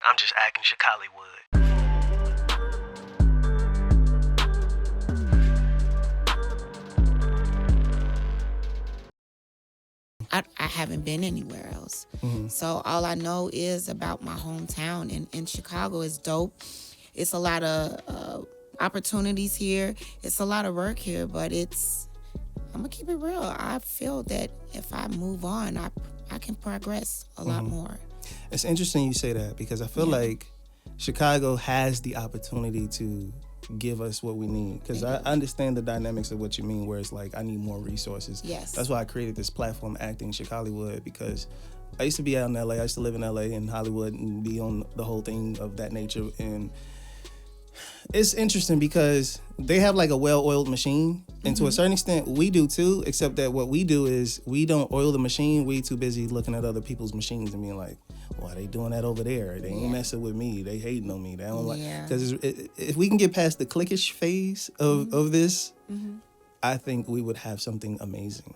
I'm just acting CHICALLYWOOD. I haven't been anywhere else. So all I know is about my hometown. And in Chicago is dope. It's a lot of opportunities here. It's a lot of work here, but I'm going to keep it real. I feel that if I move on, I can progress a lot more. It's interesting you say that because I feel like Chicago has the opportunity to give us what we need, because I understand the dynamics of what you mean, where it's like I need more resources. Yes. That's why I created this platform, Acting CHICALLYWOOD, because I used to be out in LA. I used to live in LA and Hollywood and be on the whole thing of that nature. And it's interesting because they have like a well-oiled machine, and to a certain extent we do too, except that what we do is we don't oil the machine. We too busy looking at other people's machines and being like, why they doing that over there? They ain't messing with me. They hating on me. They don't like, because if we can get past the cliquish phase of this, I think we would have something amazing.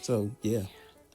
So yeah.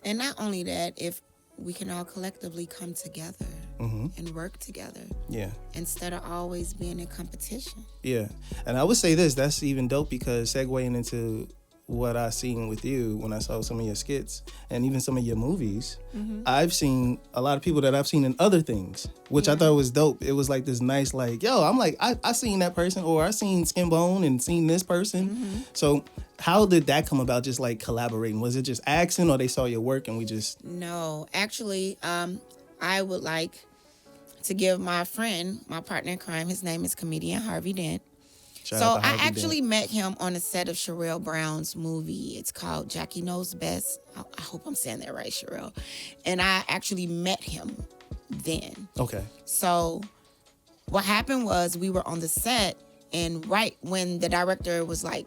And not only that, if we can all collectively come together and work together. Yeah. Instead of always being in competition. Yeah. And I would say this, that's even dope, because segueing into what I seen with you when I saw some of your skits and even some of your movies, I've seen a lot of people that I've seen in other things, which I thought was dope. It was like this nice, like, yo, I'm like, I seen that person, or I seen Skin Bone and seen this person. So how did that come about, just like collaborating? Was it just accent, or they saw your work and we just... No, actually, I would like to give my friend, my partner in crime, his name is comedian Harvey Dent. Shout So out to I Harvey actually Dent. met him on the set of Sherelle Brown's movie. It's called Jackie Knows Best. I hope I'm saying that right, Sherelle. And I actually met him then. Okay. So what happened was we were on the set, and right when the director was like,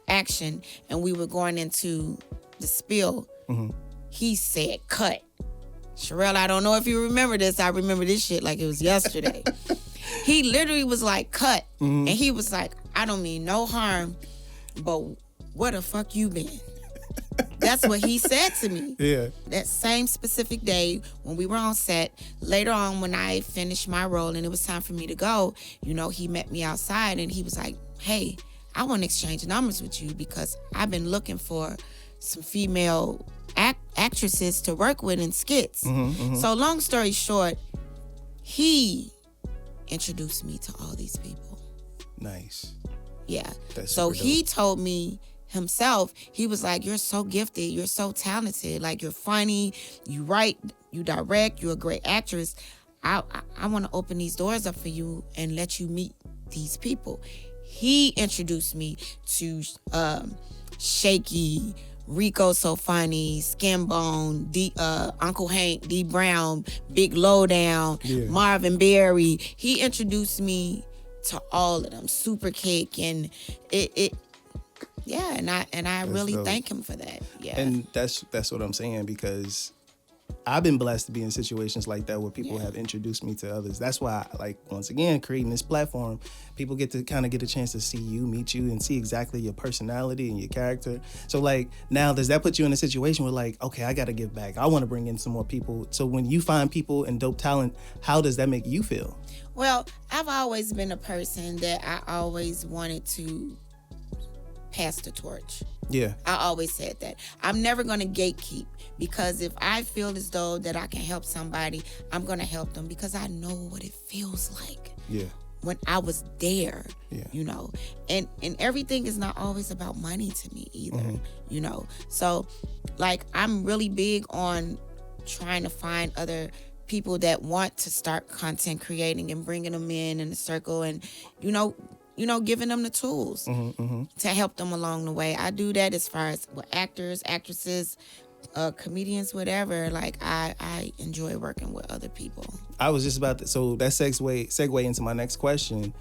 action, and we were going into the spill, he said, cut. Sherelle, I don't know if you remember this. I remember this shit like it was yesterday. He literally was like, cut. And he was like, I don't mean no harm, but where the fuck you been? That's what he said to me. Yeah. That same specific day when we were on set, later on when I finished my role and it was time for me to go, you know, he met me outside and he was like, hey, I want to exchange numbers with you because I've been looking for some female actresses to work with in skits. So long story short, he introduced me to all these people. Nice. Yeah. That's so super he dope. told me himself, he was like, you're so gifted, you're so talented, like you're funny, you write, you direct, you're a great actress. I want to open these doors up for you and let you meet these people. He introduced me to Shaky, Rico So Funny, Skin Bone, Uncle Hank, D Brown, Big Lowdown, Marvin Berry. He introduced me to all of them, Super Cake, and and I really dope. thank him for that. Yeah. And that's what I'm saying, because I've been blessed to be in situations like that where people have introduced me to others. That's why, like, once again, creating this platform, people get to kind of get a chance to see you, meet you, and see exactly your personality and your character. So, like, now, does that put you in a situation where, like, okay, I got to give back. I want to bring in some more people. So when you find people and dope talent, how does that make you feel? Well, I've always been a person that I always wanted to pass the torch. Yeah. I always said that. I'm never going to gatekeep, because if I feel as though that I can help somebody, I'm going to help them because I know what it feels like. Yeah. When I was there, Yeah. you know, and everything is not always about money to me either, you know. So, like, I'm really big on trying to find other people that want to start content creating and bringing them in a circle, and, you know, giving them the tools to help them along the way. I do that as far as with actors, actresses, comedians, whatever. Like, I enjoy working with other people. I was just about to, so that segue into my next question.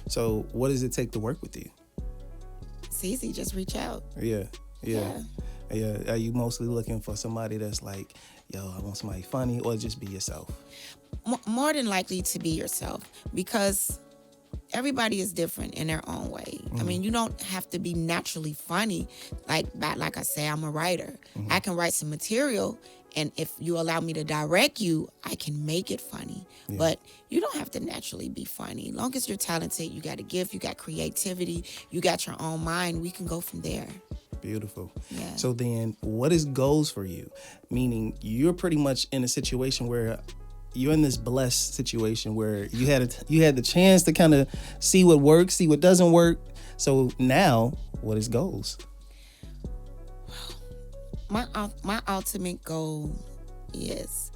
So what does it take to work with you? It's easy, just reach out. Yeah. Are you mostly looking for somebody that's like, yo, I want somebody funny, or just be yourself? More than likely to be yourself, because everybody is different in their own way. I mean, you don't have to be naturally funny. Like I say, I'm a writer. I can write some material And if you allow me to direct you, I can make it funny. Yeah. But you don't have to naturally be funny. As long as you're talented, you got a gift, you got creativity, you got your own mind, we can go from there. Beautiful. Yeah. So then what is goals for you? Meaning you're pretty much in a situation where you're in this blessed situation where you had the chance to kind of see what works, see what doesn't work. So now, what is goals? My ultimate goal is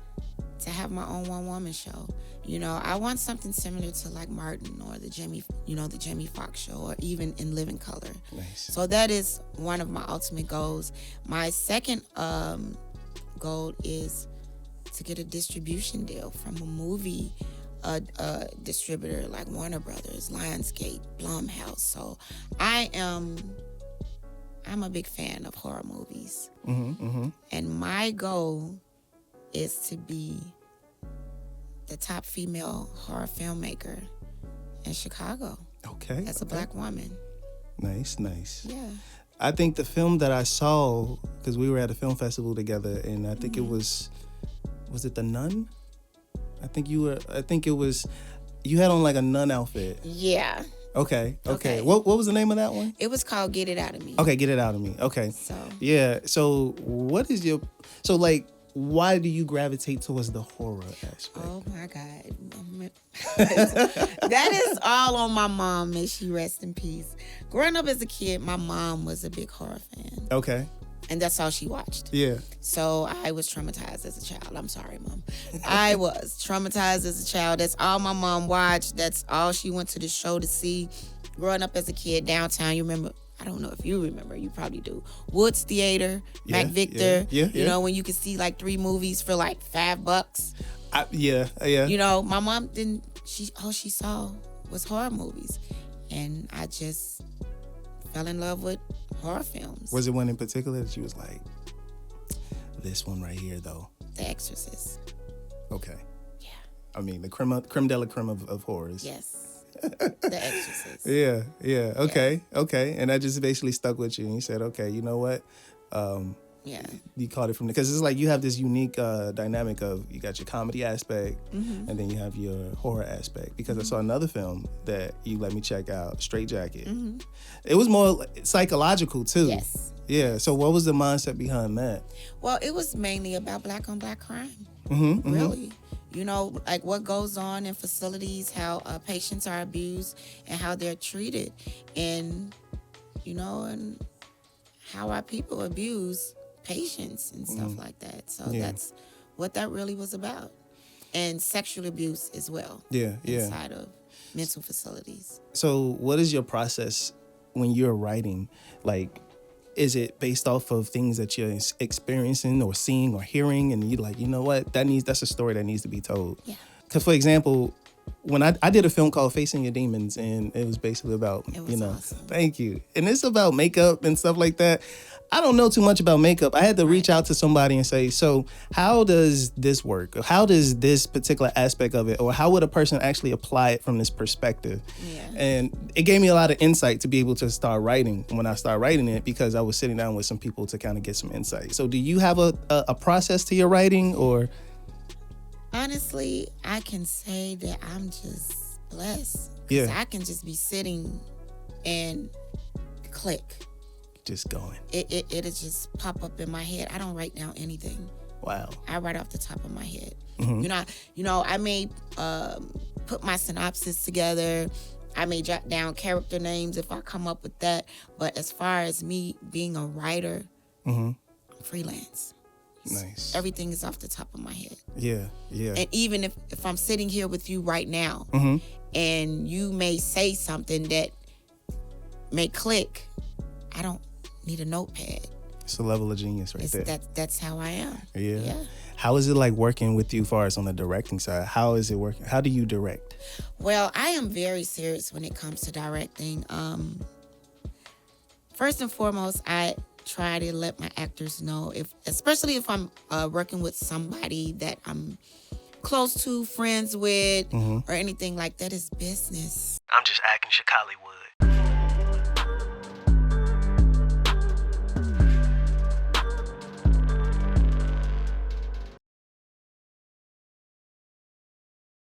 to have my own one-woman show. You know, I want something similar to like Martin or the Jamie Foxx show, or even in Living Color. Nice. So that is one of my ultimate goals. My second goal is to get a distribution deal from a movie distributor like Warner Brothers, Lionsgate, Blumhouse. So I'm a big fan of horror movies. And my goal is to be the top female horror filmmaker in Chicago. Okay. As a Black woman. Nice. Yeah. I think the film that I saw, because we were at a film festival together, and I think it was it The Nun? I think you had on like a nun outfit. Yeah. Okay. What was the name of that one? It was called Get It Out of Me. Okay, Get It Out of Me. Okay. So. Yeah. So what is why do you gravitate towards the horror aspect? Oh my God. That is all on my mom. May she rest in peace. Growing up as a kid, my mom was a big horror fan. Okay. And that's all she watched. Yeah. So I was traumatized as a child. I'm sorry, Mom. I was traumatized as a child. That's all my mom watched. That's all she went to the show to see. Growing up as a kid downtown, you remember, I don't know if you remember, you probably do, Woods Theater, Mac Victor. Yeah. You know, when you could see like 3 movies for like $5. Yeah. You know, my mom didn't, all she saw was horror movies. And I just fell in love with horror films. Was it one in particular that you was like, this one right here, though? The Exorcist. Okay. Yeah. I mean, the creme de la creme of horrors. Yes. The Exorcist. Yeah. Okay. And that just basically stuck with you. And you said, okay, you know what? Yeah. You caught it from because it's like you have this unique dynamic of you got your comedy aspect and then you have your horror aspect. Because I saw another film that you let me check out, Straight Jacket. It was more psychological too. Yes. Yeah. So what was the mindset behind that? Well, it was mainly about Black on Black crime. Really. You know, like what goes on in facilities, how patients are abused and how they're treated, and you know, and how our people abuse patients and stuff like that. So that's what that really was about. And sexual abuse as well. Yeah. Inside of mental facilities. So what is your process when you're writing? Like, is it based off of things that you're experiencing or seeing or hearing and you're like, you know what, that's a story that needs to be told? Yeah. Because, for example, when I did a film called Facing Your Demons, and it was basically about, awesome. Thank you. And it's about makeup and stuff like that. I don't know too much about makeup. I had to reach out to somebody and say, so how does this work? How does this particular aspect of it, or how would a person actually apply it from this perspective? Yeah. And it gave me a lot of insight to be able to start writing when I started writing it, because I was sitting down with some people to kind of get some insight. So do you have a process to your writing, or? Honestly, I can say that I'm just blessed. Yeah. I can just be sitting and click. Just going. It'll just pop up in my head. I don't write down anything. Wow. I write off the top of my head. You know, I may put my synopsis together. I may jot down character names if I come up with that. But as far as me being a writer, I'm freelance. Nice. Everything is off the top of my head. Yeah. And even if I'm sitting here with you right now, and you may say something that may click, I don't need a notepad. It's a level of genius right there. That's how I am. Yeah. How is it like working with you as far as on the directing side? How is it working? How do you direct? Well, I am very serious when it comes to directing. First and foremost, I try to let my actors know, especially if I'm working with somebody that I'm close to, friends with, or anything like that, is business. I'm just acting CHICALLYWOOD.